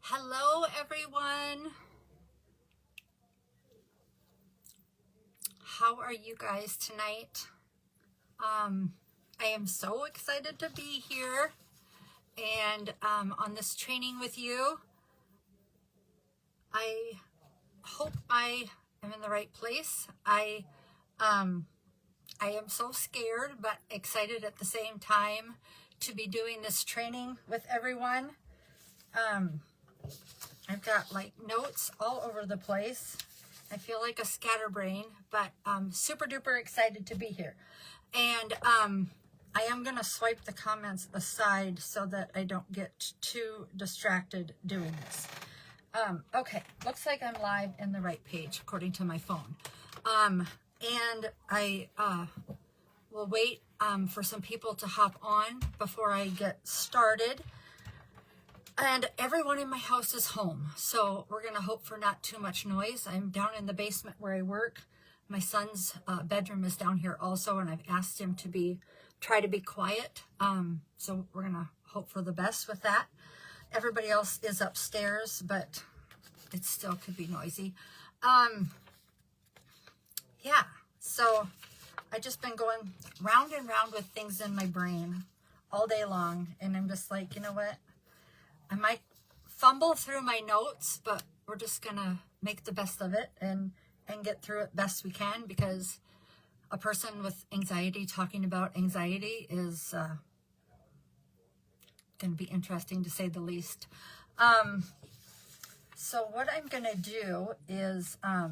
Hello, everyone. How are you guys tonight? I am so excited to be here and on this training with you. I hope I am in the right place. I am so scared but excited at the same time to be doing this training with everyone. I've got like notes all over the place. I feel like a scatterbrain, but I'm super duper excited to be here. And I am going to swipe the comments aside so that I don't get too distracted doing this. Okay, looks like I'm live in the right page according to my phone. And I will wait for some people to hop on before I get started. And everyone in my house is home, so we're going to hope for not too much noise. I'm down in the basement where I work. My son's bedroom is down here also, and I've asked him to try to be quiet. So we're going to hope for the best with that. Everybody else is upstairs, but it still could be noisy. Yeah, so I've just been going round and round with things in my brain all day long, and I'm just like, you know what? I might fumble through my notes, but we're just going to make the best of it and get through it best we can, because a person with anxiety talking about anxiety is going to be interesting to say the least. So what I'm going to do is I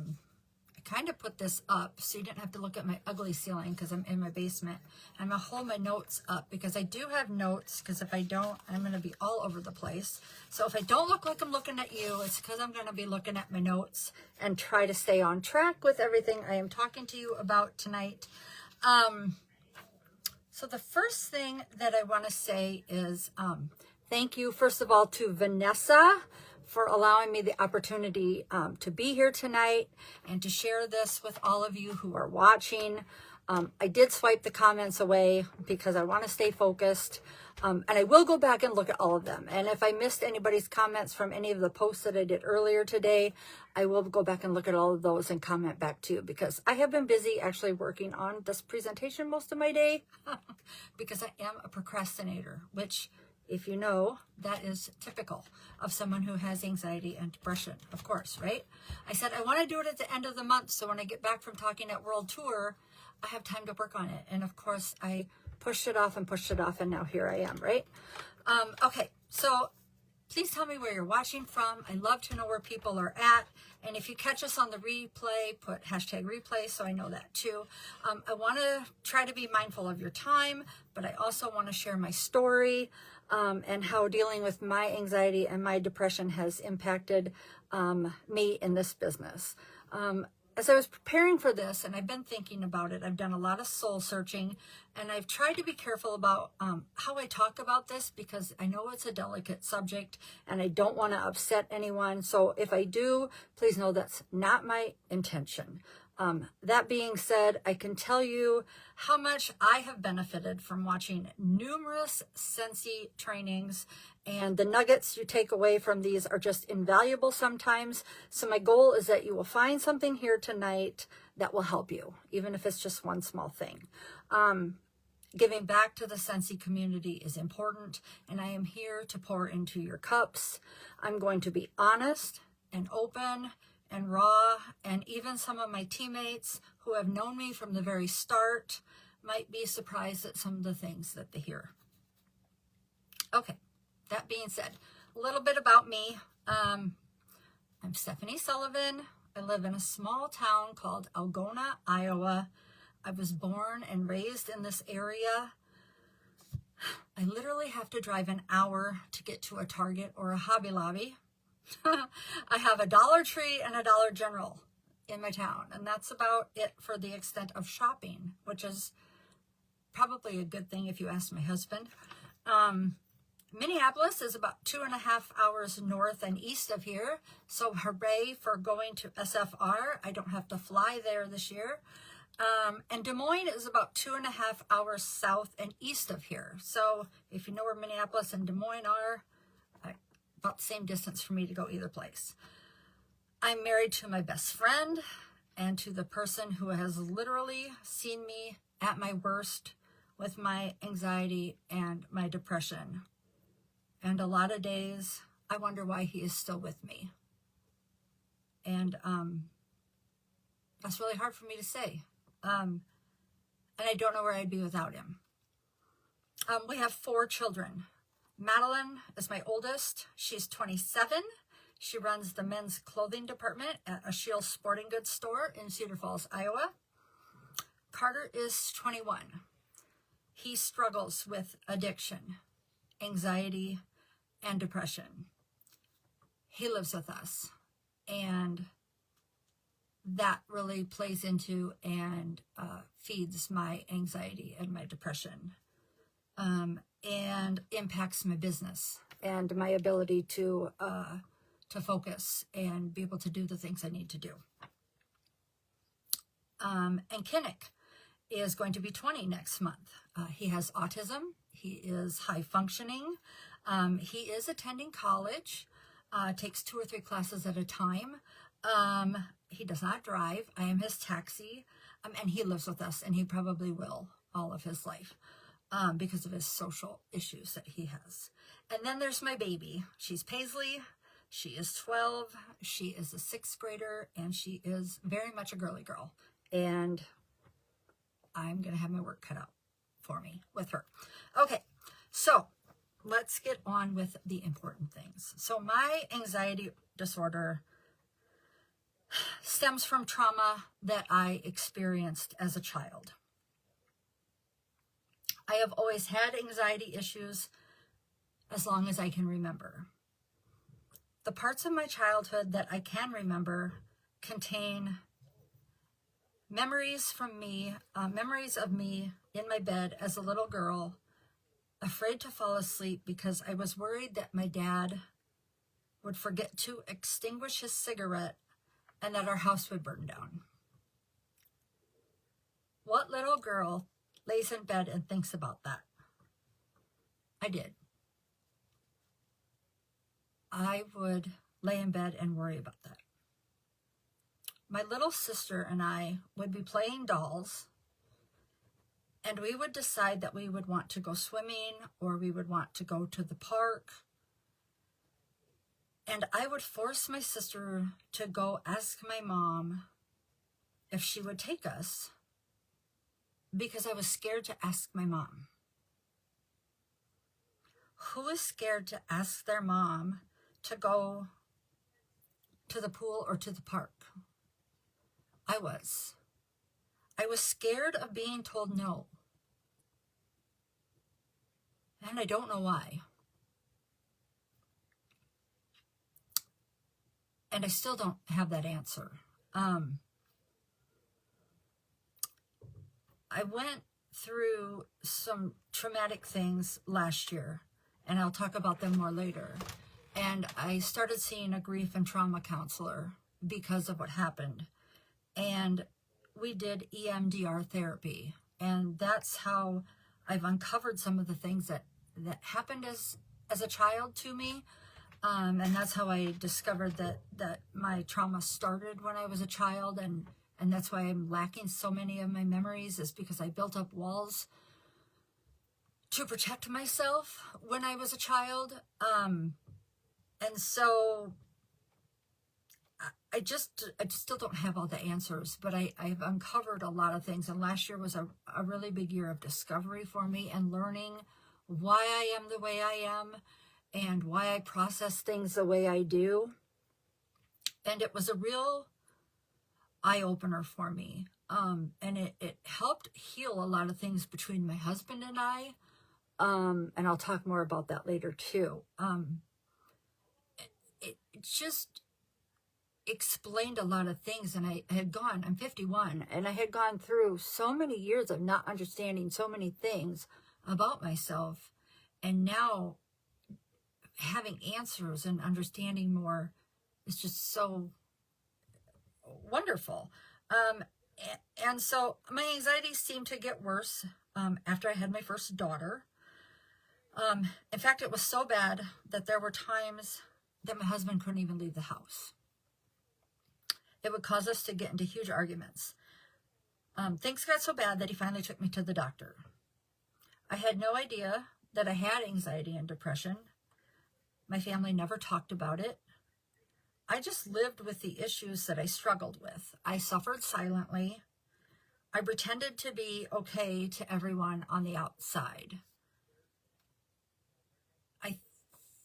kind of put this up so you didn't have to look at my ugly ceiling because I'm in my basement. I'm going to hold my notes up because I do have notes, because if I don't, I'm going to be all over the place. So if I don't look like I'm looking at you, it's because I'm going to be looking at my notes and try to stay on track with everything I am talking to you about tonight. So the first thing that I want to say is thank you, first of all, to Vanessa for allowing me the opportunity to be here tonight and to share this with all of you who are watching. I did swipe the comments away because I want to stay focused, and I will go back and look at all of them. And if I missed anybody's comments from any of the posts that I did earlier today, I will go back and look at all of those and comment back too, because I have been busy actually working on this presentation most of my day because I am a procrastinator, which, if you know, that is typical of someone who has anxiety and depression, of course, right? I said I want to do it at the end of the month, so when I get back from talking at World Tour, I have time to work on it. And of course, I pushed it off, and now here I am, right? Okay, so please tell me where you're watching from. I love to know where people are at. And if you catch us on the replay, put #replay so I know that too. I want to try to be mindful of your time, but I also want to share my story and how dealing with my anxiety and my depression has impacted me in this business. As I was preparing for this, and I've been thinking about it, I've done a lot of soul searching, and I've tried to be careful about how I talk about this, because I know it's a delicate subject and I don't want to upset anyone. So if I do, please know that's not my intention. That being said, I can tell you how much I have benefited from watching numerous Scentsy trainings, and the nuggets you take away from these are just invaluable sometimes. So my goal is that you will find something here tonight that will help you, even if it's just one small thing. Giving back to the Scentsy community is important, and I am here to pour into your cups. I'm going to be honest and open and raw, and even some of my teammates who have known me from the very start might be surprised at some of the things that they hear. Okay, that being said, a little bit about me. I'm Stephanie Sullivan. I live in a small town called Algona, Iowa. I was born and raised in this area. I literally have to drive an hour to get to a Target or a Hobby Lobby. I have a Dollar Tree and a Dollar General in my town, and that's about it for the extent of shopping, which is probably a good thing if you ask my husband. Minneapolis is about 2.5 hours north and east of here, so hooray for going to SFR. I don't have to fly there this year. And Des Moines is about 2.5 hours south and east of here. So if you know where Minneapolis and Des Moines are, about the same distance for me to go either place. I'm married to my best friend and to the person who has literally seen me at my worst with my anxiety and my depression. And a lot of days, I wonder why he is still with me. And that's really hard for me to say. And I don't know where I'd be without him. We have 4 children. Madeline is my oldest. She's 27. She runs the men's clothing department at a Shield sporting goods store in Cedar Falls, Iowa. Carter is 21. He struggles with addiction, anxiety, and depression. He lives with us, and that really plays into and feeds my anxiety and my depression, and impacts my business and my ability to focus and be able to do the things I need to do. And Kinnick is going to be 20 next month. He has autism. He is high functioning. He is attending college, takes 2 or 3 classes at a time. He does not drive. I am his taxi, and he lives with us, and he probably will all of his life because of his social issues that he has. And then there's my baby. She's Paisley. She is 12. She is a 6th grader, and she is very much a girly girl. And I'm going to have my work cut out for me with her. Okay, so let's get on with the important things. So my anxiety disorder stems from trauma that I experienced as a child. I have always had anxiety issues as long as I can remember. The parts of my childhood that I can remember contain memories from me, memories of me in my bed as a little girl, afraid to fall asleep because I was worried that my dad would forget to extinguish his cigarette and that our house would burn down. What little girl lays in bed and thinks about that? I did. I would lay in bed and worry about that. My little sister and I would be playing dolls, and we would decide that we would want to go swimming or we would want to go to the park. And I would force my sister to go ask my mom if she would take us because I was scared to ask my mom. Who is scared to ask their mom to go to the pool or to the park? I was. I was scared of being told no. And I don't know why. And I still don't have that answer. I went through some traumatic things last year, and I'll talk about them more later. And I started seeing a grief and trauma counselor because of what happened. And we did EMDR therapy. And that's how I've uncovered some of the things that happened as a child to me. And that's how I discovered that my trauma started when I was a child. And that's why I'm lacking so many of my memories, is because I built up walls to protect myself when I was a child. And so I still don't have all the answers, but I've uncovered a lot of things. And last year was a really big year of discovery for me and learning why I am the way I am and why I process things the way I do. And it was a real eye-opener for me. And it helped heal a lot of things between my husband and I. And I'll talk more about that later too. It just explained a lot of things. And I'm 51, and I had gone through so many years of not understanding so many things about myself. And now having answers and understanding more is just so wonderful. And so my anxiety seemed to get worse after I had my first daughter. In fact, it was so bad that there were times that my husband couldn't even leave the house. It would cause us to get into huge arguments. Things got so bad that he finally took me to the doctor. I had no idea that I had anxiety and depression. My family never talked about it. I just lived with the issues that I struggled with. I suffered silently. I pretended to be okay to everyone on the outside. I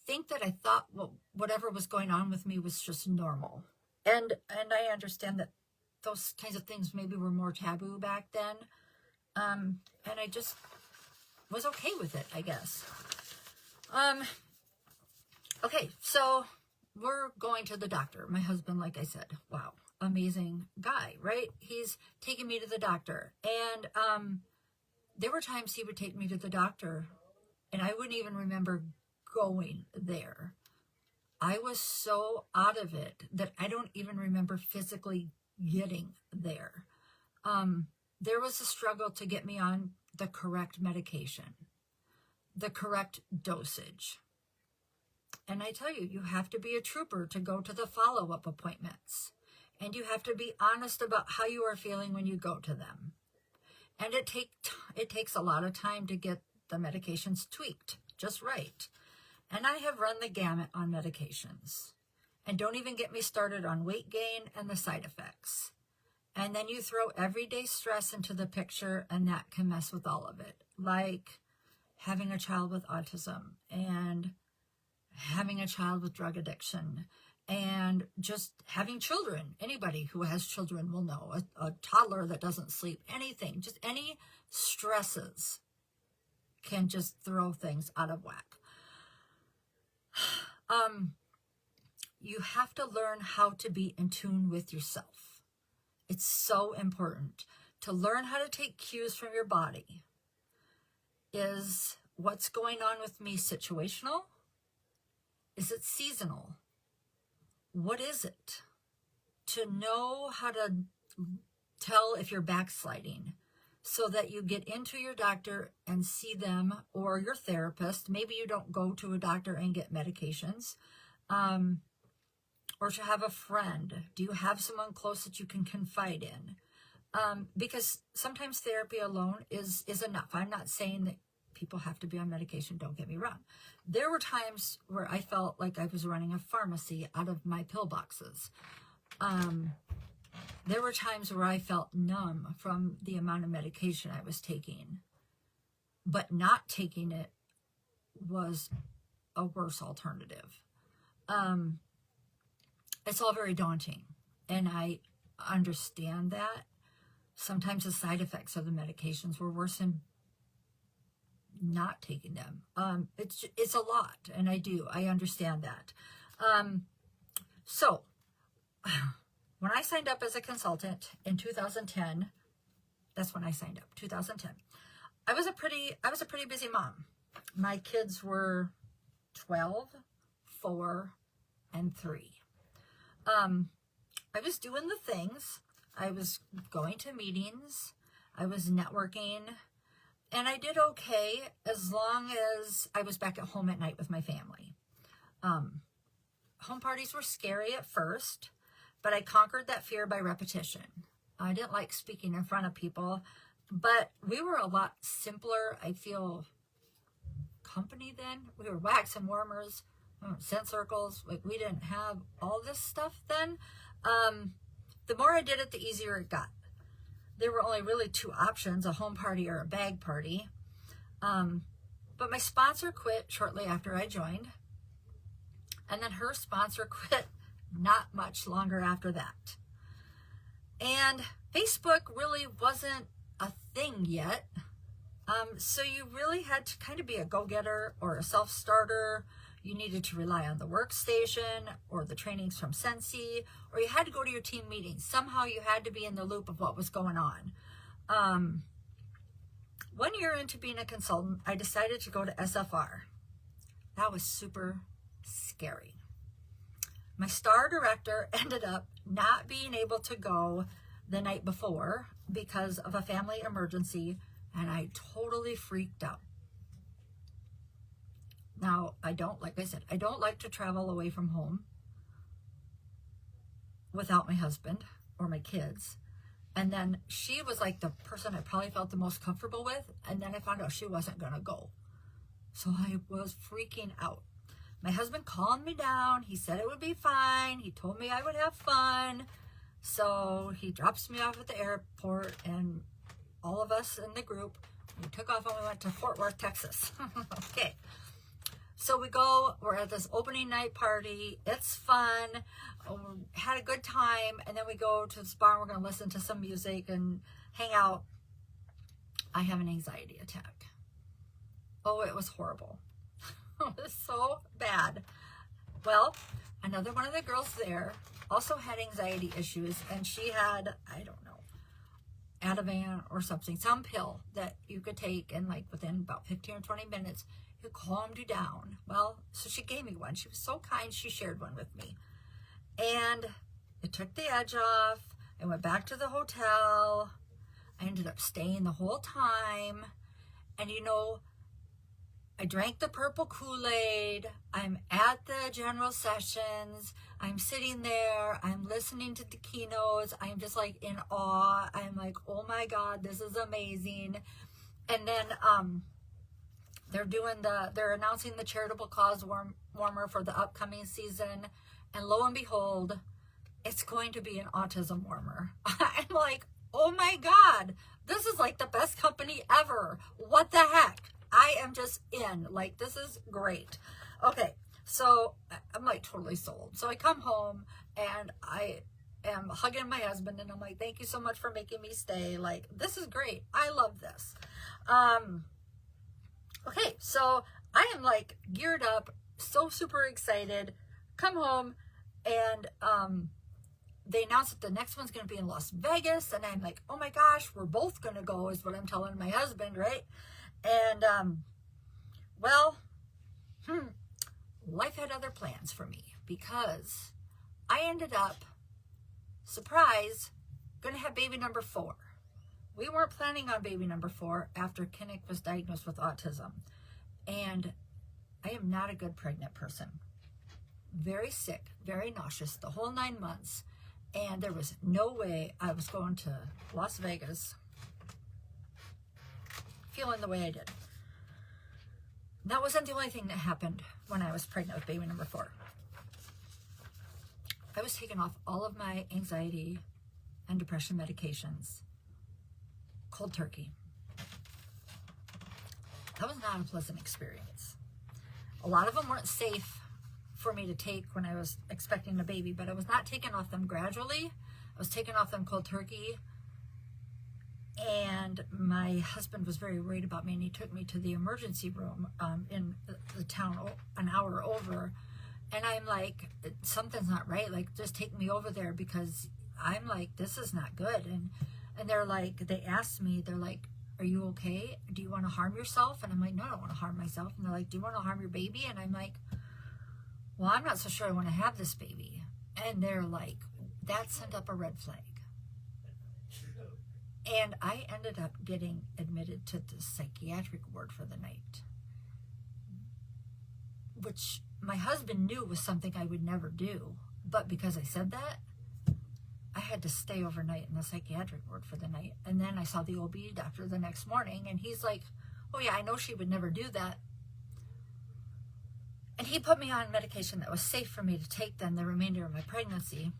think that I thought whatever was going on with me was just normal. And I understand that those kinds of things maybe were more taboo back then. And I just was okay with it, I guess. Okay, so we're going to the doctor. My husband, like I said, wow, amazing guy, right? He's taking me to the doctor. And there were times he would take me to the doctor, and I wouldn't even remember going there. I was so out of it that I don't even remember physically getting there. There was a struggle to get me on the correct medication, the correct dosage. And I tell you, you have to be a trooper to go to the follow-up appointments. And you have to be honest about how you are feeling when you go to them. And it takes a lot of time to get the medications tweaked just right. And I have run the gamut on medications. And don't even get me started on weight gain and the side effects. And then you throw everyday stress into the picture, and that can mess with all of it. Like having a child with autism, and having a child with drug addiction, and just having children. Anybody who has children will know. A toddler that doesn't sleep, anything, just any stresses can just throw things out of whack. You have to learn how to be in tune with yourself. It's so important to learn how to take cues from your body. Is what's going on with me situational? Is it seasonal? What is it? To know how to tell if you're backsliding, so that you get into your doctor and see them, or your therapist. Maybe you don't go to a doctor and get medications, or to have a friend. Do you have someone close that you can confide in? Because sometimes therapy alone is enough. I'm not saying that people have to be on medication, don't get me wrong. There were times where I felt like I was running a pharmacy out of my pill boxes. There were times where I felt numb from the amount of medication I was taking. But not taking it was a worse alternative. It's all very daunting, and I understand that. Sometimes the side effects of the medications were worse than not taking them. It's a lot, and I understand that. So when I signed up as a consultant in 2010, that's when I signed up, 2010. I was a pretty busy mom. My kids were 12, 4, and 3. I was doing the things. I was going to meetings. I was networking. And I did okay as long as I was back at home at night with my family. Home parties were scary at first, but I conquered that fear by repetition. I didn't like speaking in front of people, but we were a lot simpler. I feel company then. We were wax and warmers, scent circles. Like, we didn't have all this stuff then. The more I did it, the easier it got. There were only really 2 options, a home party or a bag party. But my sponsor quit shortly after I joined. And then her sponsor quit not much longer after that. And Facebook really wasn't a thing yet. So you really had to kind of be a go-getter or a self-starter. You needed to rely on the workstation or the trainings from Scentsy, or you had to go to your team meetings. Somehow you had to be in the loop of what was going on. 1 year into being a consultant, I decided to go to SFR. That was super scary. My star director ended up not being able to go the night before because of a family emergency, and I totally freaked out. Now, like I said, I don't like to travel away from home without my husband or my kids. And then she was like the person I probably felt the most comfortable with. And then I found out she wasn't going to go. So I was freaking out. My husband calmed me down. He said it would be fine. He told me I would have fun. So he drops me off at the airport, and all of us in the group, we took off and we went to Fort Worth, Texas. Okay. So we go, we're at this opening night party. It's fun. Had a good time. And then we go to this bar and we're going to listen to some music and hang out. I have an anxiety attack. Oh, it was horrible. It was so bad. Well, another one of the girls there also had anxiety issues, and she had, I don't know, Ativan or something, some pill that you could take, and like within about 15 or 20 minutes, it calmed you down. Well, so she gave me one. She was so kind. She shared one with me. And it took the edge off. I went back to the hotel. I ended up staying the whole time. And you know, I drank the purple Kool-Aid. I'm at the general sessions. I'm sitting there. I'm listening to the keynotes. I'm just like in awe. I'm like, oh my God, this is amazing. And then they're announcing the charitable cause warmer for the upcoming season. And lo and behold, it's going to be an autism warmer. I'm like, oh my God, this is like the best company ever. What the heck? I am just in. Like, this is great. Okay, so I'm like totally sold. So I come home and I am hugging my husband and I'm like, thank you so much for making me stay. Like, this is great. I love this. Okay, so I am like geared up, so super excited. Come home and they announced that the next one's going to be in Las Vegas. And I'm like, oh my gosh, we're both going to go is what I'm telling my husband, right? And, life had other plans for me because I ended up, surprise, going to have baby number 4. We weren't planning on baby number 4 after Kinnick was diagnosed with autism. And I am not a good pregnant person. Very sick, very nauseous, the whole 9 months. And there was no way I was going to Las Vegas feeling the way I did. That wasn't the only thing that happened when I was pregnant with baby number 4. I was taking off all of my anxiety and depression medications cold turkey. That was not a pleasant experience. A lot of them weren't safe for me to take when I was expecting a baby, but I was not taking off them gradually. I was taking off them cold turkey. And my husband was very worried about me, and he took me to the emergency room in the town an hour over. And I'm like, something's not right. Like, just take me over there because I'm like, this is not good. And they're like, they asked me, they're like, are you okay? Do you want to harm yourself? And I'm like, no, I don't want to harm myself. And they're like, do you want to harm your baby? And I'm like, well, I'm not so sure I want to have this baby. And they're like, that sent up a red flag. And I ended up getting admitted to the psychiatric ward for the night, which my husband knew was something I would never do. But because I said that, I had to stay overnight in the psychiatric ward for the night. And then I saw the OB doctor the next morning, and he's like, oh yeah, I know she would never do that. And he put me on medication that was safe for me to take then the remainder of my pregnancy.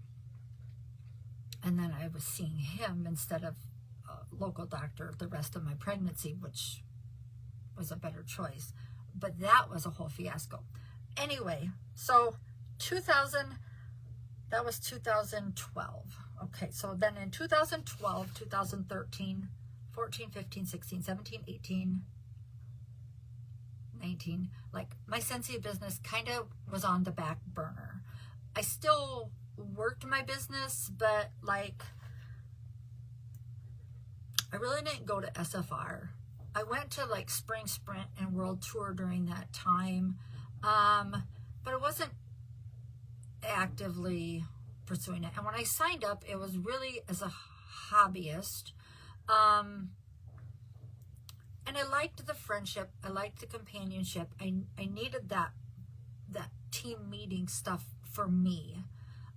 And then I was seeing him instead of a local doctor the rest of my pregnancy, which was a better choice. But that was a whole fiasco. Anyway, so that was 2012. Okay, so then in 2012, 2013, 14, 15, 16, 17, 18, 19, like my Scentsy business kind of was on the back burner. I still worked my business, but like I really didn't go to SFR. I went to like Spring Sprint and World Tour during that time, but it wasn't actively pursuing it. And when I signed up, it was really as a hobbyist. And And I liked the friendship. I liked the companionship. I needed that team meeting stuff for me.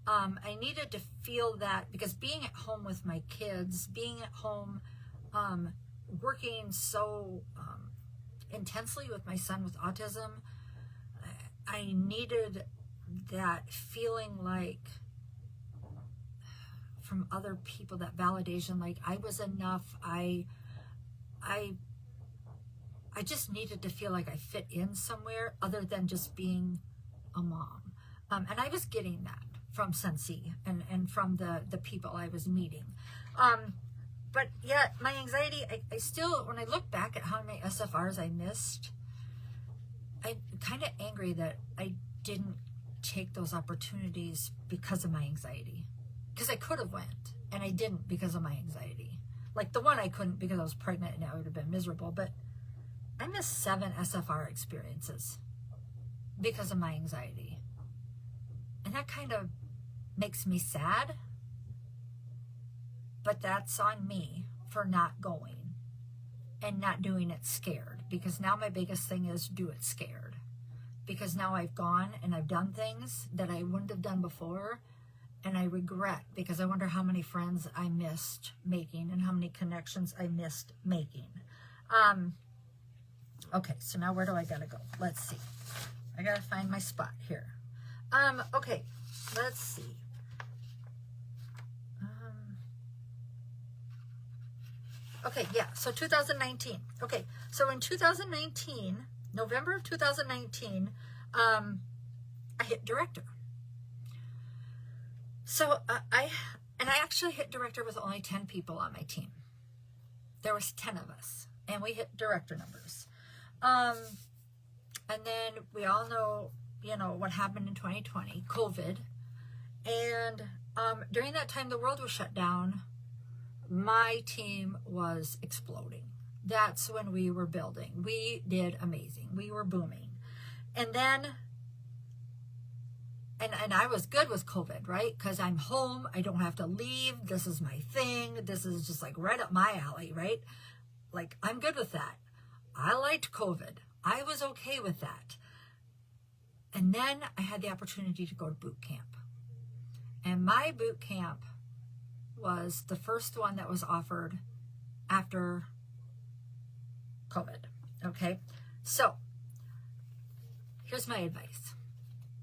I needed to feel that, because being at home with my kids, being at home, working so intensely with my son with autism, I needed that feeling like from other people, that validation, like I was enough. I just needed to feel like I fit in somewhere other than just being a mom. And I was getting that from Scentsy and from the people I was meeting. But yeah, my anxiety, I still, when I look back at how many SFRs I missed, I'm kind of angry that I didn't take those opportunities because of my anxiety. Because I could have went, and I didn't because of my anxiety. Like the one I couldn't because I was pregnant and I would have been miserable, but I missed 7 SFR experiences because of my anxiety. And that kind of makes me sad, but that's on me for not going and not doing it scared, because now my biggest thing is do it scared, because now I've gone and I've done things that I wouldn't have done before, and I regret, because I wonder how many friends I missed making and how many connections I missed making. Okay, so now where do I gotta go? Let's see. I gotta find my spot here. Okay, let's see. Okay, yeah, so 2019. Okay, so in 2019, November of 2019, I hit director. So I actually hit director with only 10 people on my team. There was 10 of us, and we hit director numbers. And then we all know, what happened in 2020, COVID. And during that time, the world was shut down. My team was exploding. That's when we were building. We did amazing. We were booming. And then, and I was good with COVID, right? Because I'm home. I don't have to leave. This is my thing. This is just like right up my alley, right? Like, I'm good with that. I liked COVID. I was okay with that. And then I had the opportunity to go to boot camp. And my boot camp was the first one that was offered after COVID. Okay, so here's my advice.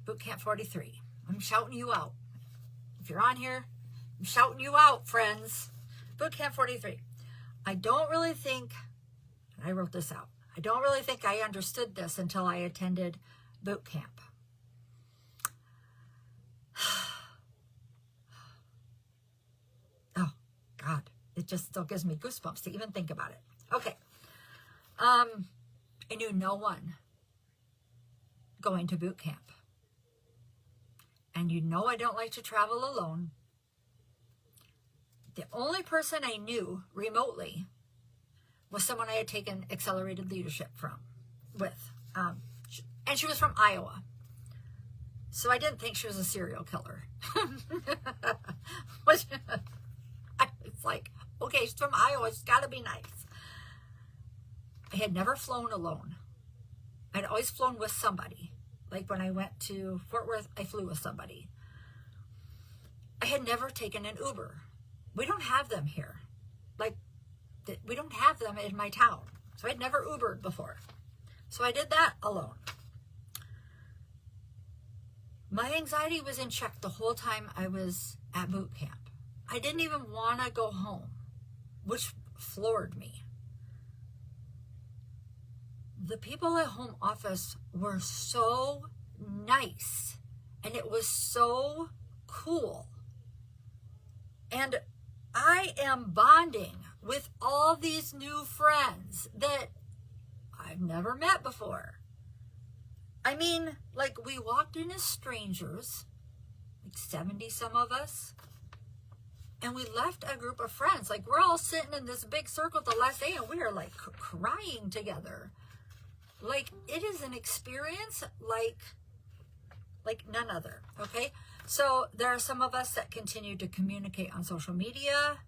Boot Camp 43. I'm shouting you out. If you're on here, I'm shouting you out, friends. Boot Camp 43. I don't really think, and I wrote this out, I don't really think I understood this until I attended boot camp. Oh, God. It just still gives me goosebumps to even think about it. Okay. I knew no one going to boot camp. And I don't like to travel alone. The only person I knew remotely was someone I had taken accelerated leadership with. And she was from Iowa. So I didn't think she was a serial killer. It's like, okay, she's from Iowa. She's got to be nice. I had never flown alone. I'd always flown with somebody. Like when I went to Fort Worth, I flew with somebody. I had never taken an Uber. We don't have them here. Like, we don't have them in my town. So I'd never Ubered before. So I did that alone. My anxiety was in check the whole time I was at boot camp. I didn't even want to go home, which floored me. The people at home office were so nice, and it was so cool. And I am bonding with all these new friends that I've never met before. I mean, like, we walked in as strangers, like 70 some of us, and we left a group of friends. Like, we're all sitting in this big circle the last day, and we are like crying together. Like, it is an experience like none other, okay? So there are some of us that continue to communicate on social media.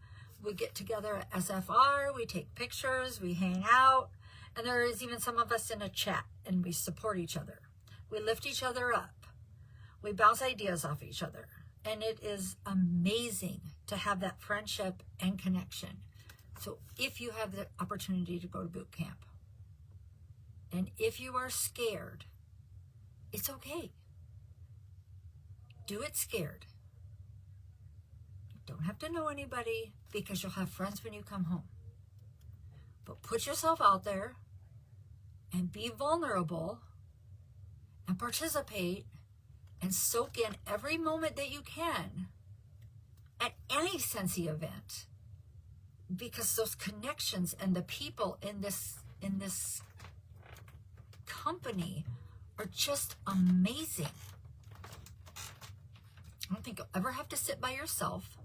We get together at SFR, we take pictures, we hang out. And there is even some of us in a chat, and we support each other. We lift each other up. We bounce ideas off each other. And it is amazing to have that friendship and connection. So if you have the opportunity to go to boot camp, and if you are scared, it's okay. Do it scared. You don't have to know anybody, because you'll have friends when you come home. But put yourself out there and be vulnerable and participate and soak in every moment that you can at any Scentsy event, because those connections and the people in this company are just amazing. I don't think you'll ever have to sit by yourself.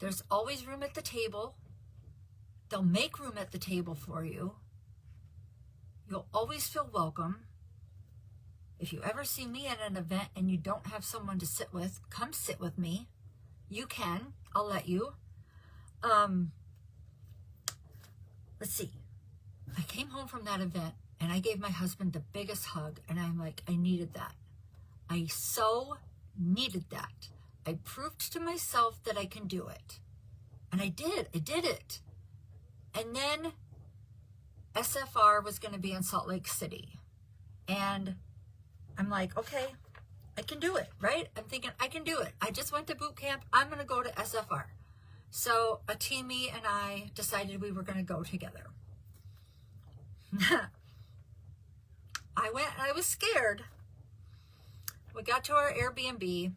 There's always room at the table. They'll make room at the table for you. You'll always feel welcome. If you ever see me at an event and you don't have someone to sit with, come sit with me. You can. I'll let you. Let's see. I came home from that event and I gave my husband the biggest hug, and I'm like, I needed that. I so needed that. I proved to myself that I can do it. And I did. I did it. And then SFR was going to be in Salt Lake City. And I'm like, okay, I can do it, right? I'm thinking, I can do it. I just went to boot camp. I'm going to go to SFR. So Atimi and I decided we were going to go together. I went, and I was scared. We got to our Airbnb.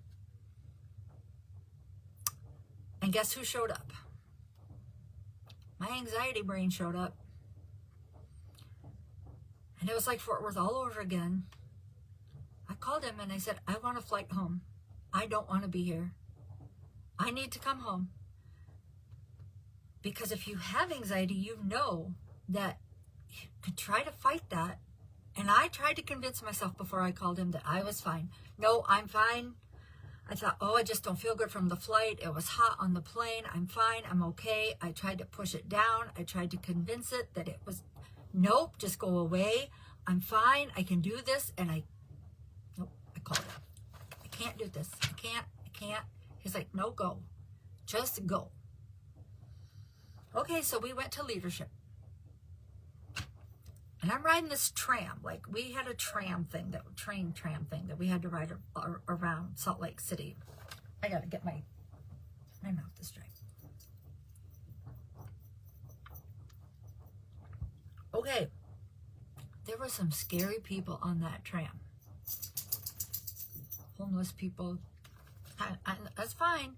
And guess who showed up? My anxiety brain showed up. And it was like Fort Worth all over again. I called him and I said, I want a flight home. I don't want to be here. I need to come home. Because if you have anxiety, you know that you could try to fight that. And I tried to convince myself before I called him that I was fine. No, I'm fine. I thought, oh, I just don't feel good from the flight. It was hot on the plane. I'm fine. I'm okay. I tried to push it down. I tried to convince it that it was, nope, just go away. I'm fine. I can do this. And nope, I called him. I can't do this. I can't. He's like, no, go. Just go. Okay, so we went to leadership. And I'm riding this tram. Like, we had a tram thing, train tram thing that we had to ride around Salt Lake City. I got to get my mouth this dry. Okay. There were some scary people on that tram. Homeless people. That's fine.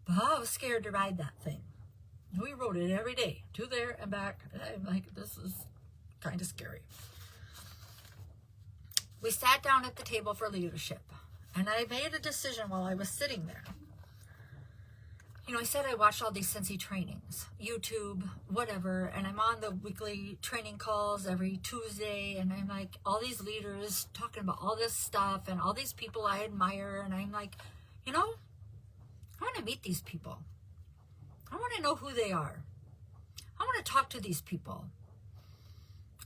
But I was scared to ride that thing. We rode it every day, to there and back. And I'm like, this is kind of scary. We sat down at the table for leadership, and I made a decision while I was sitting there. You know, I said I watched all these Scentsy trainings, YouTube, whatever, and I'm on the weekly training calls every Tuesday, and I'm like, all these leaders talking about all this stuff and all these people I admire, and I'm like, you know, I want to meet these people. I want to know who they are. I want to talk to these people.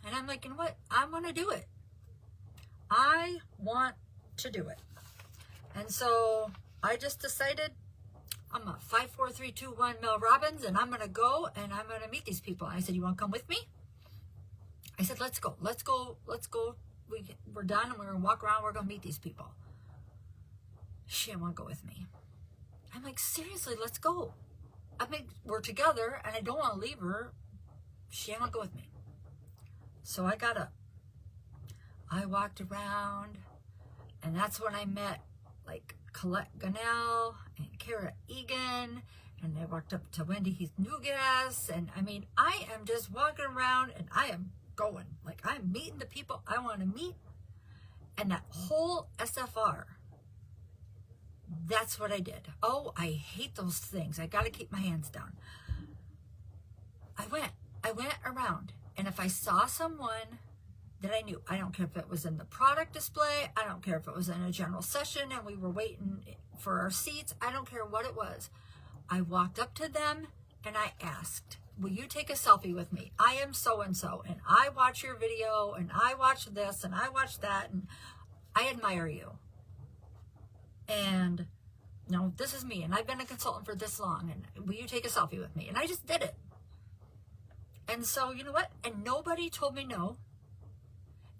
And I'm like, you know what? I want to do it. I want to do it. And so I just decided I'm a 5, 4, 3, 2, 1 Mel Robbins, and I'm going to go and I'm going to meet these people. And I said, you want to come with me? I said, let's go. Let's go. Let's go. We're done and we're going to walk around. We're going to meet these people. She didn't want to go with me. I'm like, seriously, let's go. I mean, we're together and I don't want to leave her. She didn't want to go with me. So I got up. I walked around, and that's when I met like Colette Gunnell and Kara Egan, and I walked up to Wendy Heath Newgas, and I mean, I am just walking around and I am going. Like, I'm meeting the people I want to meet. And that whole SFR, that's what I did. Oh, I hate those things. I got to keep my hands down. I went around. And if I saw someone that I knew, I don't care if it was in the product display, I don't care if it was in a general session and we were waiting for our seats, I don't care what it was. I walked up to them and I asked, will you take a selfie with me? I am so-and-so, and I watch your video, and I watch this, and I watch that, and I admire you. And, you know, this is me, and I've been a consultant for this long, and will you take a selfie with me? And I just did it. And so, you know what? And nobody told me no,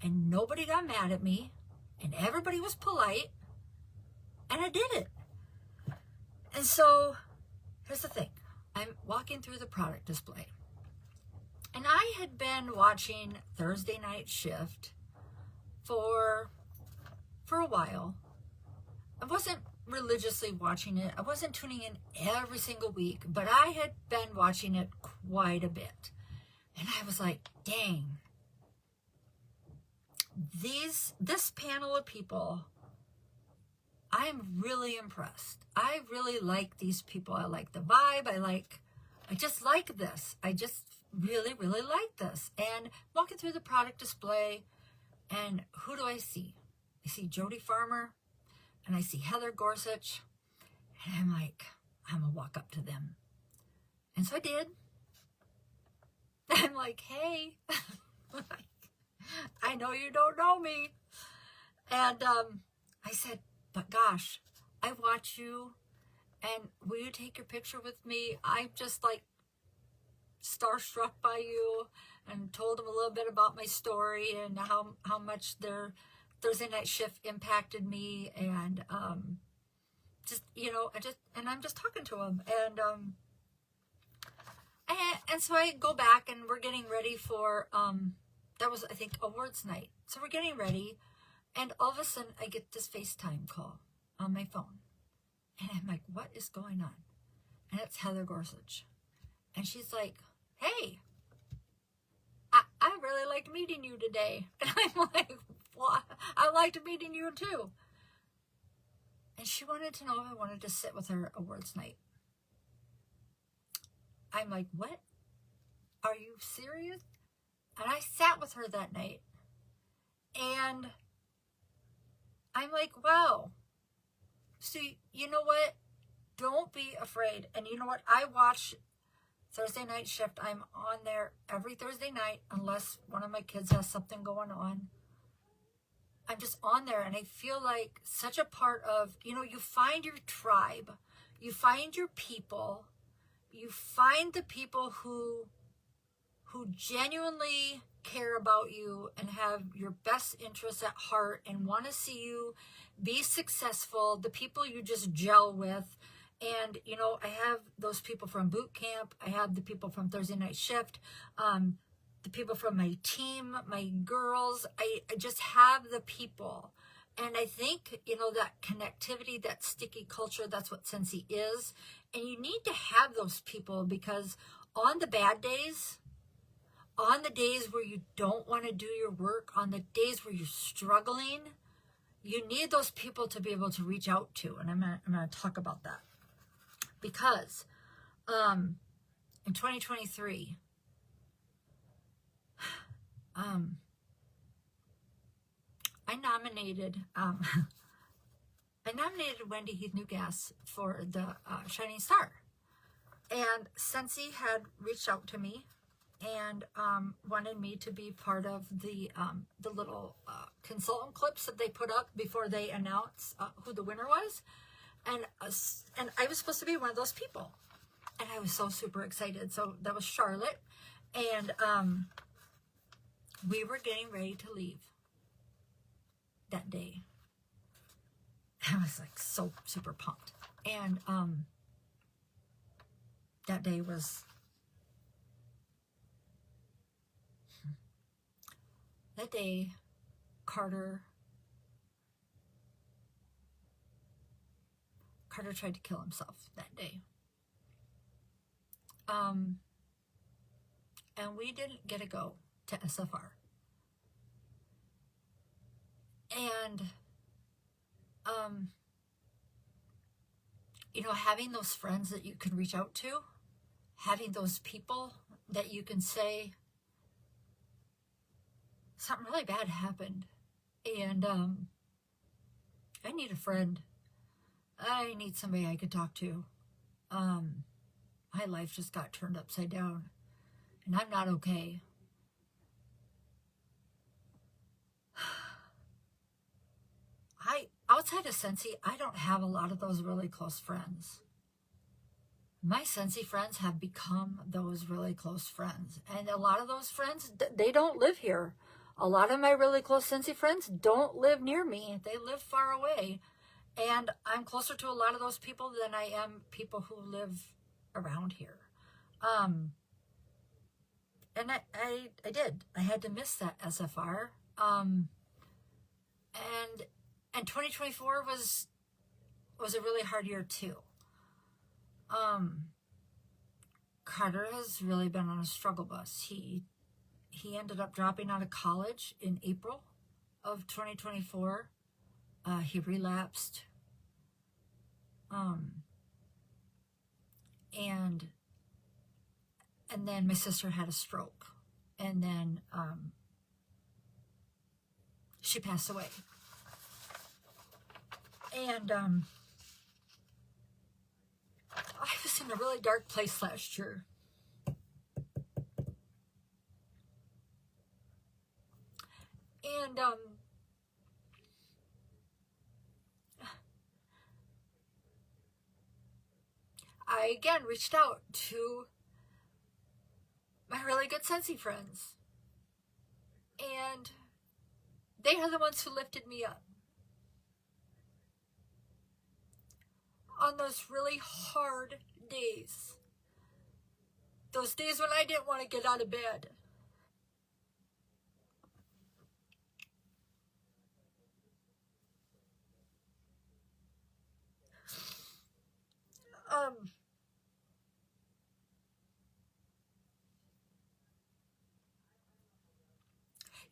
and nobody got mad at me, and everybody was polite, and I did it. And so, here's the thing. I'm walking through the product display, and I had been watching Thursday Night Shift for a while. I wasn't religiously watching it. I wasn't tuning in every single week, but I had been watching it quite a bit. And I was like, dang, this panel of people, I'm really impressed. I really like these people. I like the vibe. I just like this. I just really, really like this. And walking through the product display, and who do I see? I see Jody Farmer, and I see Heather Gorsuch, and I'm like, I'm gonna walk up to them. And so I did. I'm like, hey, I know you don't know me. And I said, but gosh, I watch you, and will you take your picture with me? I'm just like starstruck by you, and told them a little bit about my story and how much their Thursday Night Shift impacted me, and just, you know, I'm just talking to them, and so I go back, and we're getting ready for that was, I think, awards night. So we're getting ready, and all of a sudden I get this FaceTime call on my phone, and I'm like, what is going on? And it's Heather Gorsuch, and she's like, hey, I really liked meeting you today. And I'm like, well, I liked meeting you too. And she wanted to know if I wanted to sit with her awards night. I'm like, what? Are you serious? And I sat with her that night, and I'm like, wow. So, you know what? Don't be afraid. And you know what? I watch Thursday Night Shift. I'm on there every Thursday night, unless one of my kids has something going on. I'm just on there, and I feel like such a part of, you know, you find your tribe, you find your people, you find the people who genuinely care about you and have your best interests at heart and want to see you be successful, the people you just gel with. And, you know, I have those people from boot camp. I have the people from Thursday Night Shift, the people from my team, my girls. I just have the people. And I think, you know, that connectivity, that sticky culture, that's what Scentsy is. And you need to have those people, because on the bad days, on the days where you don't want to do your work, on the days where you're struggling, you need those people to be able to reach out to. And I'm going to talk about that. Because in 2023, I nominated Wendy Heath Newgas for the Shining Star. And Scentsy had reached out to me and wanted me to be part of the little consultant clips that they put up before they announce who the winner was. And I was supposed to be one of those people. And I was so super excited. So that was Charlotte. And we were getting ready to leave that day. I was like so super pumped. And that day was... That day, Carter tried to kill himself that day. And we didn't get to go to SFR. And, you know, having those friends that you can reach out to, having those people that you can say, something really bad happened, and I need a friend. I need somebody I could talk to. My life just got turned upside down. and I'm not okay. Outside of Scentsy, I don't have a lot of those really close friends. My Scentsy friends have become those really close friends. And a lot of those friends, they don't live here. A lot of my really close Scentsy friends don't live near me. They live far away. And I'm closer to a lot of those people than I am people who live around here. And I did. I had to miss that SFR. And 2024 was a really hard year too. Carter has really been on a struggle bus. He ended up dropping out of college in April of 2024. He relapsed. And then my sister had a stroke. And then she passed away. And I was in a really dark place last year. And I again reached out to my really good Scentsy friends. And they are the ones who lifted me up. On those really hard days. Those days when I didn't want to get out of bed.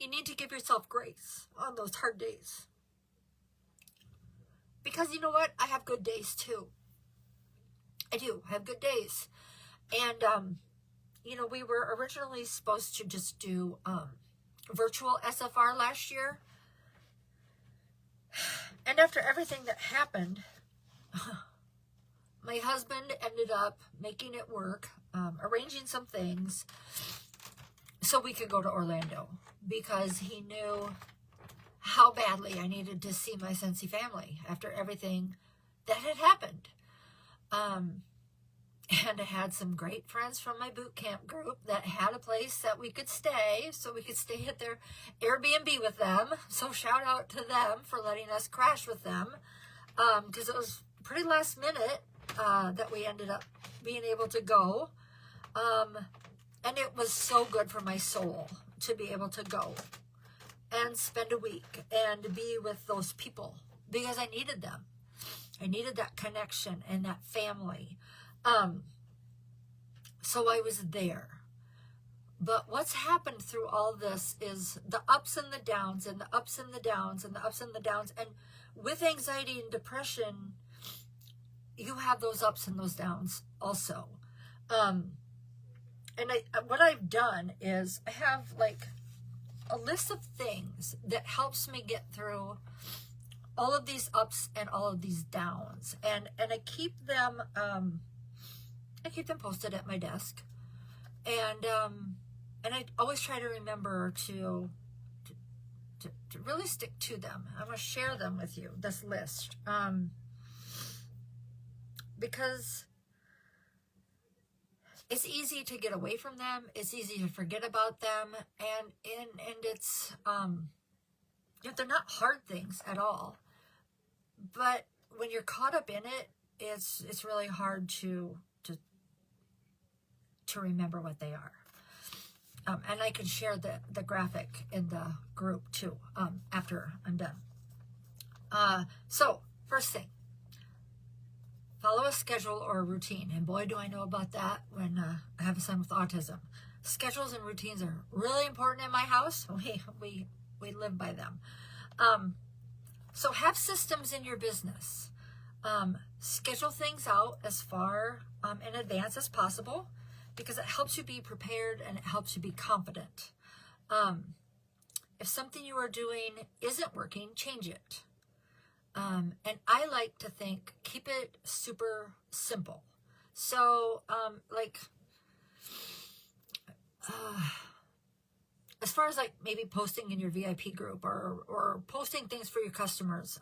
You need to give yourself grace on those hard days. Because you know what? I have good days too. I do. I have good days. And, we were originally supposed to just do virtual SFR last year. And after everything that happened, my husband ended up making it work, arranging some things so we could go to Orlando because he knew how badly I needed to see my Scentsy family after everything that had happened. And I had some great friends from my boot camp group that had a place that we could stay, so we could stay at their Airbnb with them. So shout out to them for letting us crash with them, because it was pretty last minute that we ended up being able to go. And it was so good for my soul to be able to go and spend a week and be with those people because I needed them. I needed that connection and that family. So I was there. But what's happened through all this is the ups and the downs and the ups and the downs and the ups and the downs. And with anxiety and depression, you have those ups and those downs also. And what I've done is I have like a list of things that helps me get through all of these ups and all of these downs. And I keep them posted at my desk. And I always try to remember to really stick to them. I'm going to share them with you, this list. Because it's easy to get away from them. It's easy to forget about them. And it's, they're not hard things at all. But when you're caught up in it, it's really hard to remember what they are. And I can share the graphic in the group too, after I'm done. So first thing, follow a schedule or a routine. And boy, do I know about that when I have a son with autism. Schedules and routines are really important in my house. We live by them. So have systems in your business. Schedule things out as far in advance as possible because it helps you be prepared and it helps you be confident. If something you are doing isn't working, change it. And I like to think, keep it super simple. So, as far as like maybe posting in your VIP group or posting things for your customers,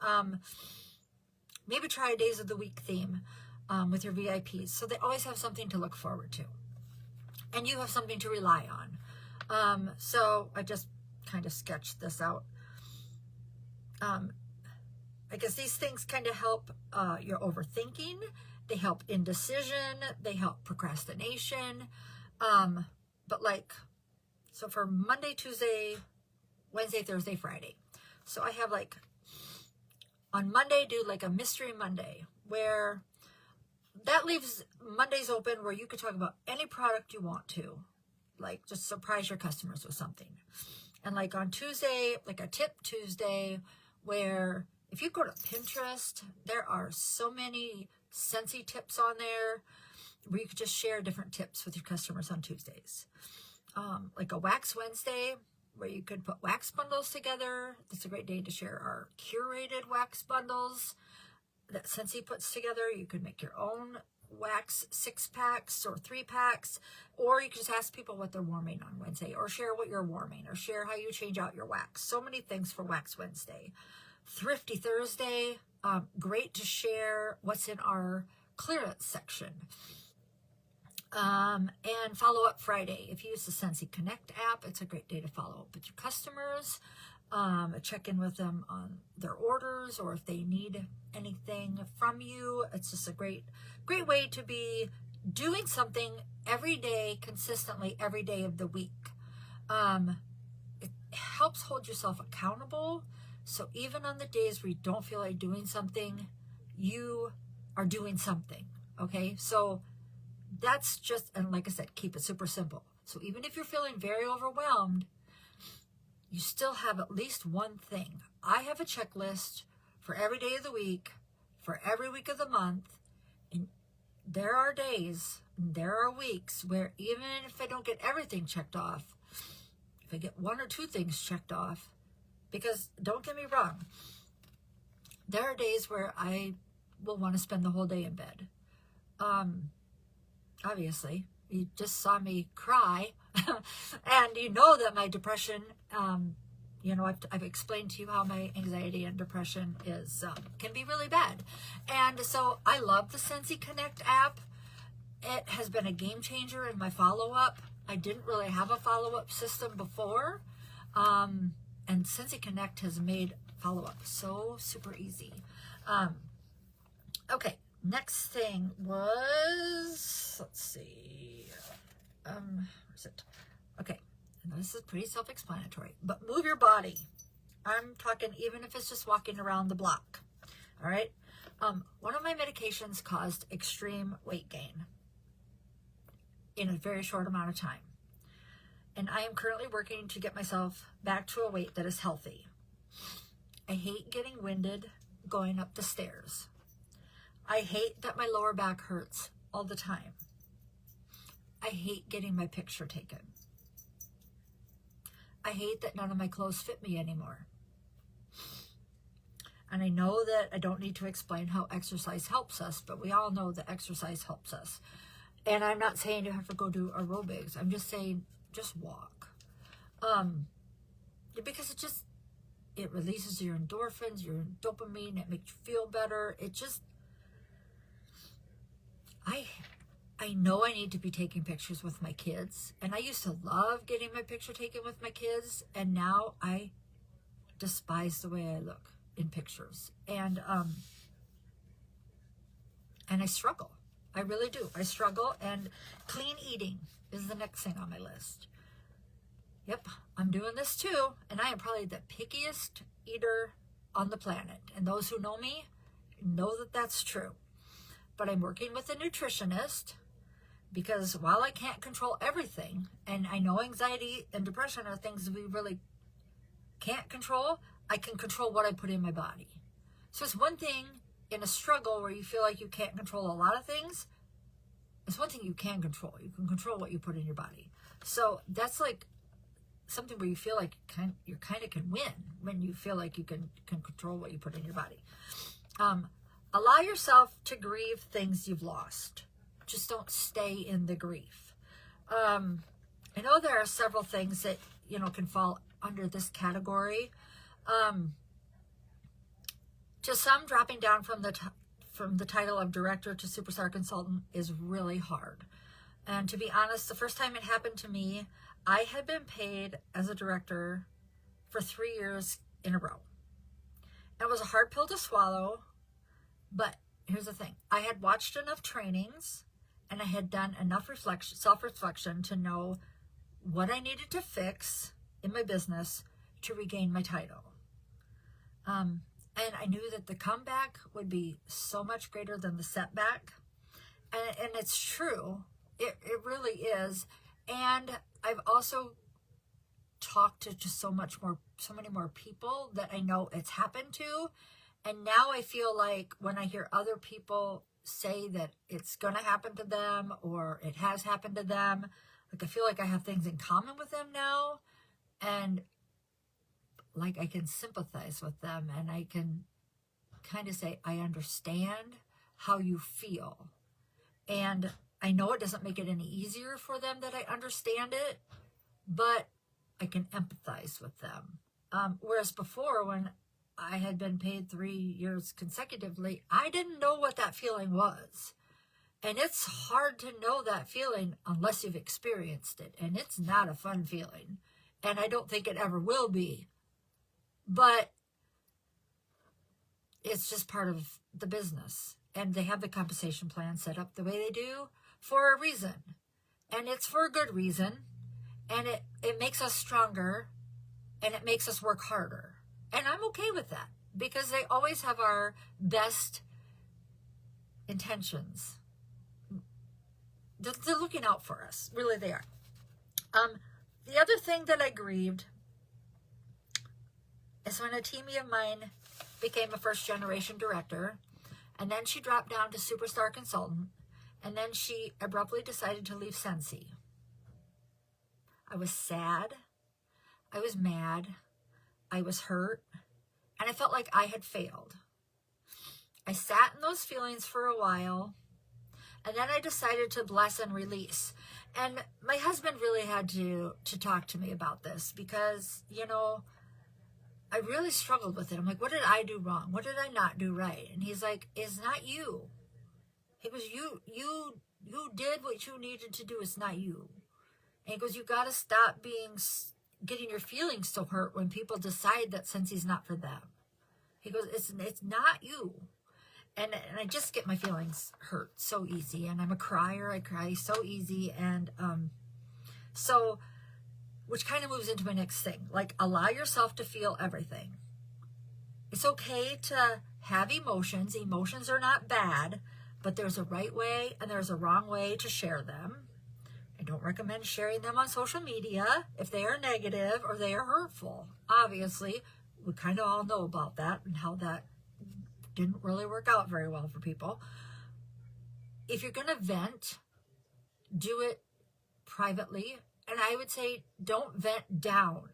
maybe try a days of the week theme with your VIPs, so they always have something to look forward to, and you have something to rely on. So I just kind of sketched this out. I guess these things kind of help your overthinking. They help indecision. They help procrastination. But like, so for Monday, Tuesday, Wednesday, Thursday, Friday. So I have like, on Monday, do like a Mystery Monday, where that leaves Mondays open where you could talk about any product you want to. Like, just surprise your customers with something. And like on Tuesday, like a Tip Tuesday, where if you go to Pinterest, there are so many Scentsy tips on there where you could just share different tips with your customers on Tuesdays. Like a Wax Wednesday, where you could put wax bundles together. It's a great day to share our curated wax bundles that Scentsy puts together. You could make your own wax 6-packs or 3-packs, or you can just ask people what they're warming on Wednesday, or share what you're warming, or share how you change out your wax. So many things for Wax Wednesday. Thrifty Thursday, great to share what's in our clearance section. And Follow Up Friday. If you use the Scentsy Connect app, it's a great day to follow up with your customers, check in with them on their orders, or if they need anything from you. It's just a great way to be doing something every day, consistently, every day of the week. It helps hold yourself accountable. So even on the days where you don't feel like doing something, you are doing something, okay? So that's just, and like I said, keep it super simple. So even if you're feeling very overwhelmed, you still have at least one thing. I have a checklist for every day of the week, for every week of the month, and there are days, and there are weeks where even if I don't get everything checked off, if I get 1 or 2 things checked off, because don't get me wrong, there are days where I will want to spend the whole day in bed. Obviously, you just saw me cry, and you know that my depression, you know, I've explained to you how my anxiety and depression is can be really bad. And so I love the Scentsy Connect app. It has been a game changer in my follow-up. I didn't really have a follow-up system before. And Scentsy Connect has made follow-up so super easy. Okay, next thing was, let's see, where's it? Okay, and this is pretty self-explanatory, but move your body. I'm talking even if it's just walking around the block, all right? One of my medications caused extreme weight gain in a very short amount of time. And I am currently working to get myself back to a weight that is healthy. I hate getting winded going up the stairs. I hate that my lower back hurts all the time. I hate getting my picture taken. I hate that none of my clothes fit me anymore. And I know that I don't need to explain how exercise helps us, but we all know that exercise helps us. And I'm not saying you have to go do aerobics. I'm just saying, just walk. Because it releases your endorphins, your dopamine, it makes you feel better. It just, I know I need to be taking pictures with my kids, and I used to love getting my picture taken with my kids, and now I despise the way I look in pictures. And I struggle. I really do. I struggle, and clean eating is the next thing on my list. Yep, I'm doing this too, and I am probably the pickiest eater on the planet. And those who know me know that that's true. But I'm working with a nutritionist because while I can't control everything, and I know anxiety and depression are things we really can't control, I can control what I put in my body. So it's one thing in a struggle where you feel like you can't control a lot of things. It's one thing you can control. You can control what you put in your body. So that's like something where you feel like you kind of can win when you feel like you can control what you put in your body. Allow yourself to grieve things you've lost. Just don't stay in the grief. I know there are several things that, you know, can fall under this category. To some, dropping down from the title of director to superstar consultant is really hard. And to be honest, the first time it happened to me, I had been paid as a director for 3 years in a row. It was a hard pill to swallow, but here's the thing. I had watched enough trainings and I had done enough self-reflection to know what I needed to fix in my business to regain my title. And I knew that the comeback would be so much greater than the setback. And it's true. It really is. And I've also talked to just so many more people that I know it's happened to. And now I feel like when I hear other people say that it's going to happen to them or it has happened to them, like I feel like I have things in common with them now. And like I can sympathize with them and I can kind of say, I understand how you feel. And I know it doesn't make it any easier for them that I understand it, but I can empathize with them. Whereas before, when I had been paid 3 years consecutively, I didn't know what that feeling was. And it's hard to know that feeling unless you've experienced it. And it's not a fun feeling. And I don't think it ever will be. But it's just part of the business. And they have the compensation plan set up the way they do for a reason. And it's for a good reason. And it makes us stronger. And it makes us work harder. And I'm okay with that. Because they always have our best intentions. They're looking out for us. Really, they are. The other thing that I grieved is when a teammate of mine became a first-generation director, and then she dropped down to superstar consultant, and then she abruptly decided to leave Scentsy. I was sad. I was mad. I was hurt. And I felt like I had failed. I sat in those feelings for a while, and then I decided to bless and release. And my husband really had to talk to me about this because, you know, I really struggled with it. I'm like, what did I do wrong? What did I not do right? And he's like, it's not you. He goes, you did what you needed to do. It's not you. And he goes, you got to stop getting your feelings so hurt when people decide that Scentsy's not for them. He goes, it's not you. And I just get my feelings hurt so easy. And I'm a crier. I cry so easy. And so, which kind of moves into my next thing. Like, allow yourself to feel everything. It's okay to have emotions. Emotions are not bad, but there's a right way and there's a wrong way to share them. I don't recommend sharing them on social media if they are negative or they are hurtful. Obviously, we kind of all know about that and how that didn't really work out very well for people. If you're going to vent, do it privately. And I would say don't vent down.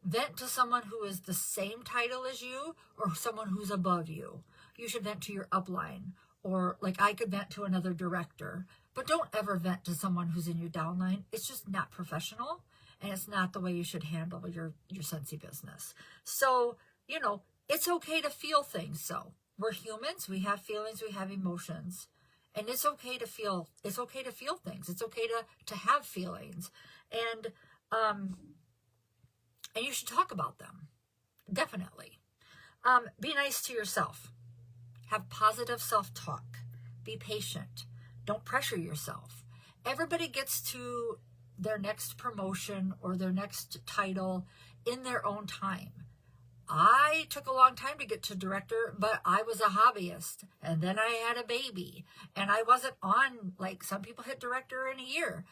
Vent to someone who is the same title as you or someone who's above you. You should vent to your upline. Or like I could vent to another director. But don't ever vent to someone who's in your downline. It's just not professional. And it's not the way you should handle your Scentsy business. So, you know, it's okay to feel things. So we're humans. We have feelings. We have emotions. And it's okay to feel. It's okay to feel things. It's okay to have feelings. And you should talk about them. Definitely. Be nice to yourself. Have positive self-talk. Be patient. Don't pressure yourself. Everybody gets to their next promotion or their next title in their own time. I took a long time to get to director, but I was a hobbyist. And then I had a baby. And I wasn't on, like some people hit director in a year.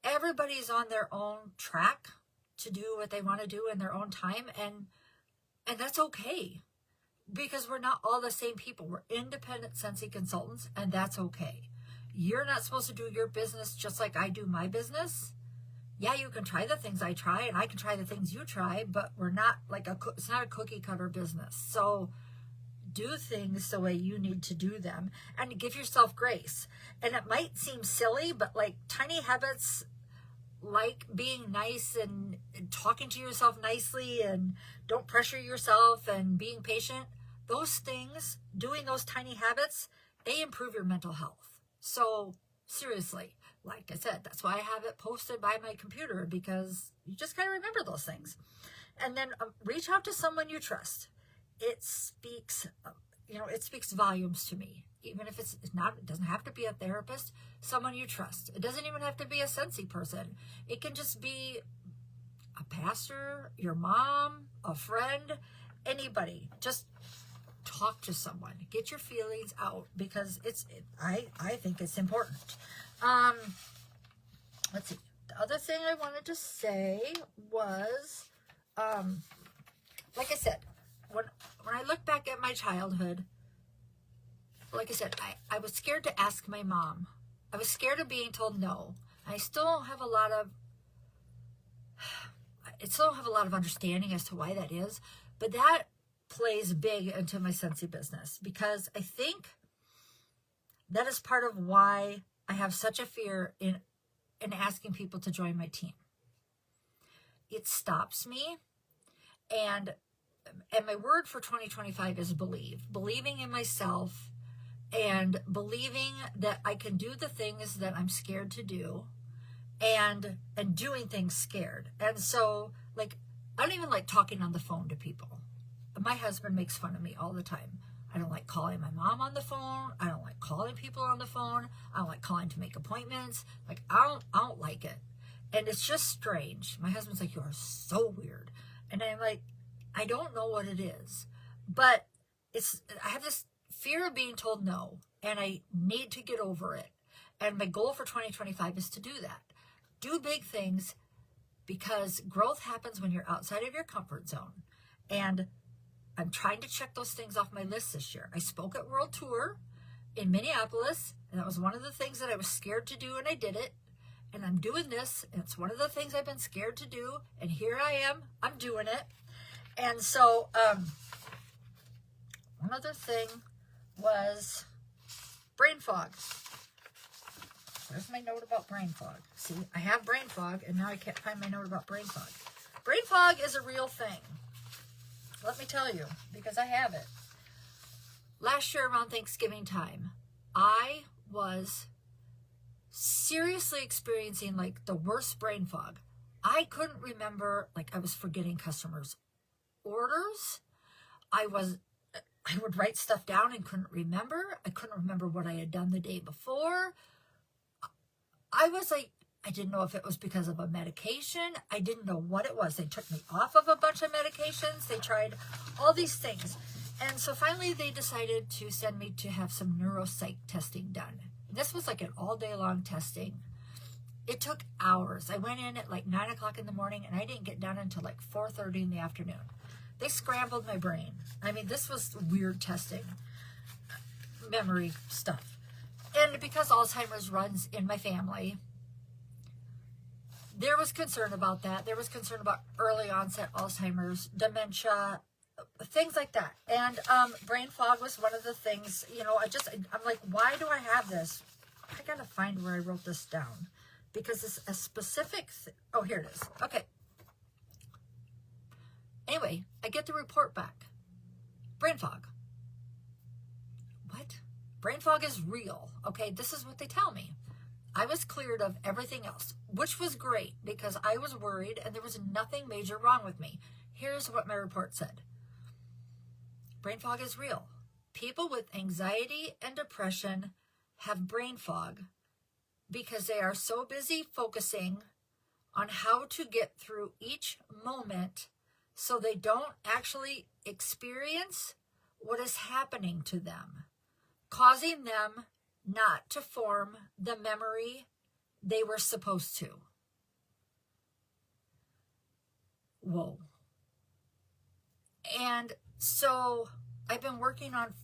Everybody's on their own track to do what they want to do in their own time. And that's okay. Because we're not all the same people. We're independent Scentsy consultants, and that's okay. You're not supposed to do your business just like I do my business. Yeah, you can try the things I try, and I can try the things you try, but we're not like it's not a cookie cutter business. So do things the way you need to do them and give yourself grace. And it might seem silly, but like tiny habits like being nice and talking to yourself nicely and don't pressure yourself and being patient, those things, doing those tiny habits, they improve your mental health. So seriously, like I said, that's why I have it posted by my computer, because you just got to remember those things. And then reach out to someone you trust. It speaks, it speaks volumes to me. Even if it's not, it doesn't have to be a therapist, someone you trust. It doesn't even have to be a Scentsy person. It can just be a pastor, your mom, a friend, anybody. Just talk to someone. Get your feelings out, because I think it's important. Let's see. The other thing I wanted to say was, like I said, when I look back at my childhood, like I said, I was scared to ask my mom. I was scared of being told no. I still have a lot of understanding as to why that is, but that plays big into my Scentsy business, because I think that is part of why I have such a fear in asking people to join my team. It stops me, and my word for 2025 is believing in myself, and believing that I can do the things that I'm scared to do, and doing things scared. And so, like, I don't even like talking on the phone to people. My husband makes fun of me all the time. I don't like calling my mom on the phone. I don't like calling people on the phone. I don't like calling to make appointments. Like, I don't like it. And it's just strange. My husband's like, "You are so weird." And I'm like, I don't know what it is, but I have this fear of being told no, and I need to get over it. And my goal for 2025 is to do that. Do big things, because growth happens when you're outside of your comfort zone. And I'm trying to check those things off my list this year. I spoke at World Tour in Minneapolis, and that was one of the things that I was scared to do, and I did it. And I'm doing this, and it's one of the things I've been scared to do, and here I am, I'm doing it. And so, one other thing was brain fog. Where's my note about brain fog? See, I have brain fog, and now I can't find my note about brain fog. Brain fog is a real thing. Let me tell you, because I have it. Last year around Thanksgiving time, I was seriously experiencing like the worst brain fog. I couldn't remember, like I was forgetting customers' orders. I would write stuff down and couldn't remember. I couldn't remember what I had done the day before. I was like, I didn't know if it was because of a medication. I didn't know what it was. They took me off of a bunch of medications. They tried all these things. And so finally they decided to send me to have some neuropsych testing done. This was like an all day long testing. It took hours. I went in at like 9 o'clock in the morning, and I didn't get done until like 4:30 in the afternoon. They scrambled my brain. I mean, this was weird testing, memory stuff. And because Alzheimer's runs in my family, there was concern about that. There was concern about early onset Alzheimer's, dementia, things like that. And brain fog was one of the things, I'm like, why do I have this? I got to find where I wrote this down, because it's a specific, oh, here it is. Okay. Anyway, I get the report back. Brain fog. What? Brain fog is real. Okay, this is what they tell me. I was cleared of everything else, which was great because I was worried and there was nothing major wrong with me. Here's what my report said. Brain fog is real. People with anxiety and depression have brain fog because they are so busy focusing on how to get through each moment, so they don't actually experience what is happening to them, causing them not to form the memory they were supposed to. Whoa. And so I've been working on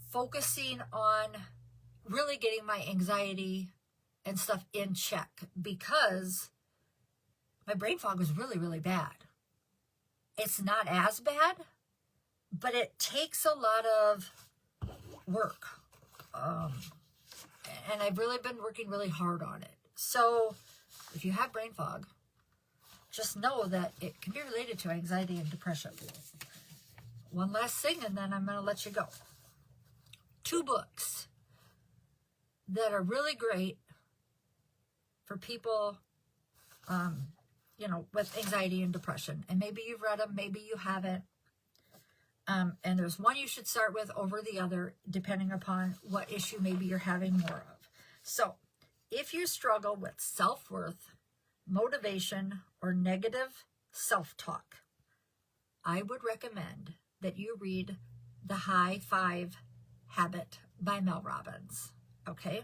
focusing on really getting my anxiety and stuff in check, because my brain fog was really, really bad. It's not as bad, but it takes a lot of work. And I've really been working really hard on it. So if you have brain fog, just know that it can be related to anxiety and depression. One last thing, and then I'm going to let you go. 2 books that are really great for people, you know, with anxiety and depression. And maybe you've read them, maybe you haven't. And there's one you should start with over the other, depending upon what issue maybe you're having more of. So, if you struggle with self-worth, motivation, or negative self-talk, I would recommend that you read The High 5 Habit by Mel Robbins, okay?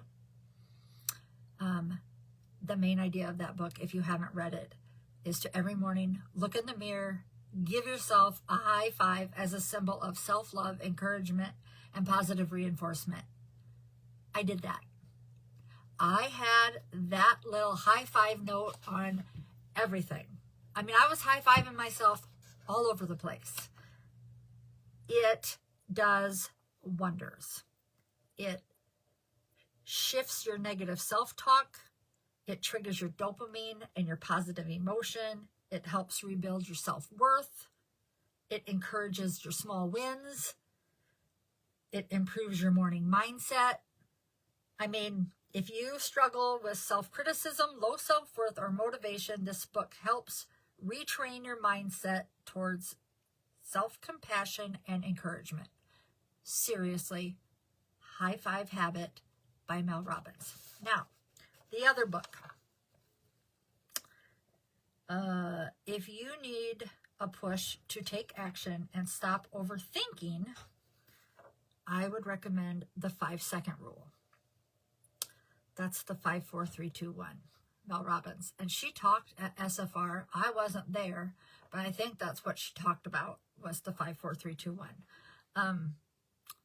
The main idea of that book, if you haven't read it, is to every morning look in the mirror, give yourself a high 5 as a symbol of self-love, encouragement, and positive reinforcement. I did that. I had that little high 5 note on everything. I mean, I was high 5ing myself all over the place. It does wonders. It shifts your negative self-talk. It triggers your dopamine and your positive emotion. It helps rebuild your self-worth. It encourages your small wins. It improves your morning mindset. I mean, if you struggle with self-criticism, low self-worth, or motivation, this book helps retrain your mindset towards self-compassion and encouragement. Seriously, High 5 Habit by Mel Robbins. Now, the other book. If you need a push to take action and stop overthinking, I would recommend the 5-second rule. That's the 5, 4, 3, 2, 1. Mel Robbins. And she talked at SFR. I wasn't there, but I think that's what she talked about, was the 5, 4, 3, 2, 1.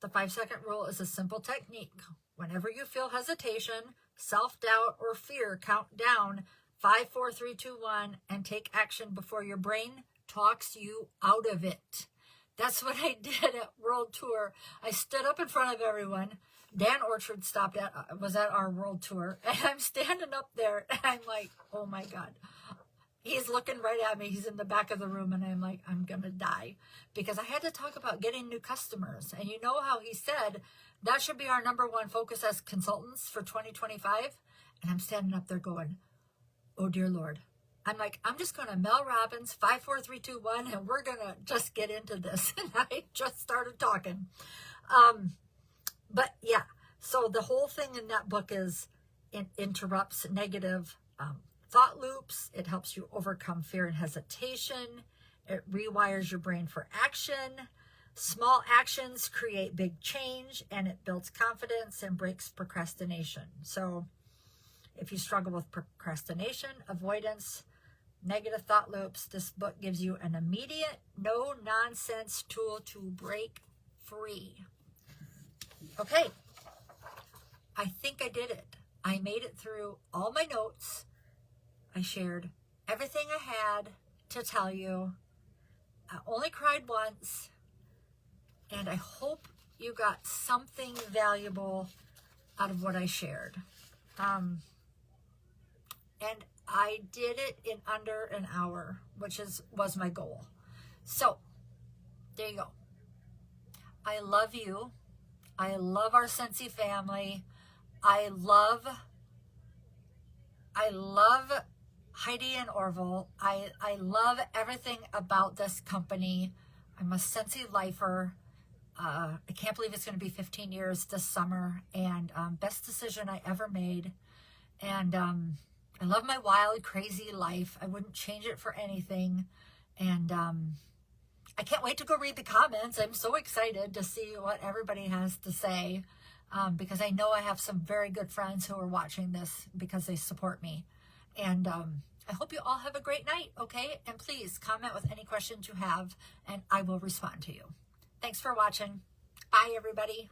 The 5-second rule is a simple technique. Whenever you feel hesitation, self-doubt, or fear, count down 5, 4, 3, 2, 1 and take action before your brain talks you out of it. That's what I did at World Tour. I stood up in front of everyone. Dan Orchard was at our World Tour, and I'm standing up there, and I'm like, oh my God. He's looking right at me. He's in the back of the room, and I'm like, I'm going to die. Because I had to talk about getting new customers. And you know how he said that should be our #1 focus as consultants for 2025? And I'm standing up there going, oh, dear Lord. I'm like, I'm just going to Mel Robbins, 5, 4, 3, 2, 1, and we're going to just get into this. And I just started talking. But yeah, so the whole thing in that book is it interrupts negative thought loops. It helps you overcome fear and hesitation. It rewires your brain for action. Small actions create big change, and it builds confidence and breaks procrastination. So if you struggle with procrastination, avoidance, negative thought loops, this book gives you an immediate, no-nonsense tool to break free. Okay, I think I did it. I made it through all my notes. I shared everything I had to tell you. I only cried once, and I hope you got something valuable out of what I shared. And I did it in under an hour, which was my goal. So, there you go. I love you. I love our Scentsy family. I love Heidi and Orville. I love everything about this company. I'm a Scentsy lifer. I can't believe it's going to be 15 years this summer, and best decision I ever made. And I love my wild, crazy life. I wouldn't change it for anything. And I can't wait to go read the comments. I'm so excited to see what everybody has to say, because I know I have some very good friends who are watching this because they support me. And I hope you all have a great night, okay? And please comment with any questions you have, and I will respond to you. Thanks for watching. Bye, everybody.